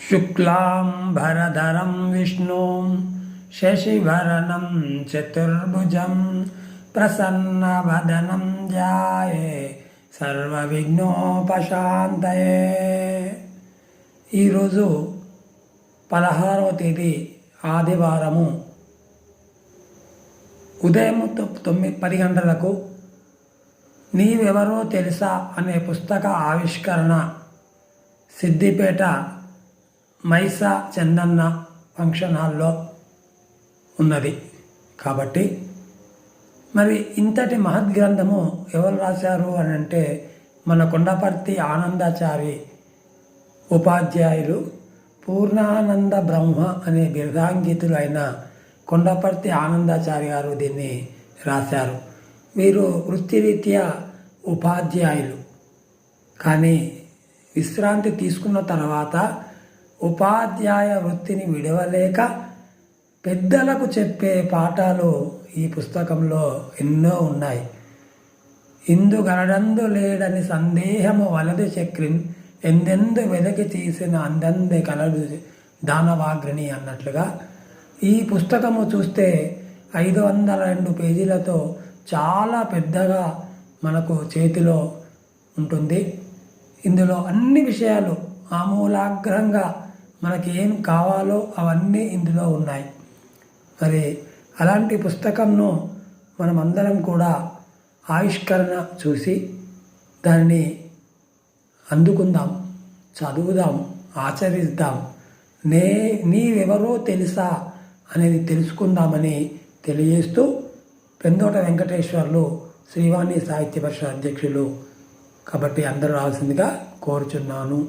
शुक्लांबरधरं विष्णुं शशिवर्णं चतुर्भुजं प्रसन्नवदनं ध्याये సర్వవిఘ్నోపశాంతయే. ఈరోజు 16వ తేదీ ఆదివారము ఉదయం 10 గంటలకు నీవెవరో తెలుసా అనే పుస్తక ఆవిష్కరణ సిద్దిపేట మైసా చందన్న ఫంక్షన్ హాల్లో ఉన్నది. కాబట్టి మరి ఇంతటి మహద్గ్రంథము ఎవరు రాశారు అని అంటే మన కొండపర్తి ఆనందాచారి ఉపాధ్యాయులు పూర్ణానంద బ్రహ్మ అనే బిరుదాంకితులు అయిన కొండపర్తి ఆనందాచారి గారు దీన్ని రాశారు. వీరు వృత్తిరీత్యా ఉపాధ్యాయులు, కానీ విశ్రాంతి తీసుకున్న తర్వాత ఉపాధ్యాయ వృత్తిని విడవలేక పెద్దలకు చెప్పే పాఠాలు ఈ పుస్తకంలో ఎన్నో ఉన్నాయి. ఇందు గరడందు లేడని సందేహము వలదు చక్రిన్ ఎందెందు వెదకి తీసిన అందంది కలడు దానవాగ్రిని అన్నట్లుగా ఈ పుస్తకము చూస్తే 502 పేజీలతో చాలా పెద్దగా మనకు చేతిలో ఉంటుంది. ఇందులో అన్ని విషయాలు ఆమూలాగ్రంగా మనకి ఏం కావాలో అవన్నీ ఇందులో ఉన్నాయి. మరి అలాంటి పుస్తకంను మనమందరం కూడా ఆవిష్కరణ చూసి దానిని అందుకుందాం, చదువుదాం, ఆచరిద్దాం. నీవెవరో తెలుసా అనేది తెలుసుకుందామని తెలియజేస్తూ పెందోట వెంకటేశ్వర్లు శ్రీవాణి సాహిత్య పరిషత్ అధ్యక్షులు కాబట్టి అందరూ రావాల్సిందిగా కోరుచున్నాను.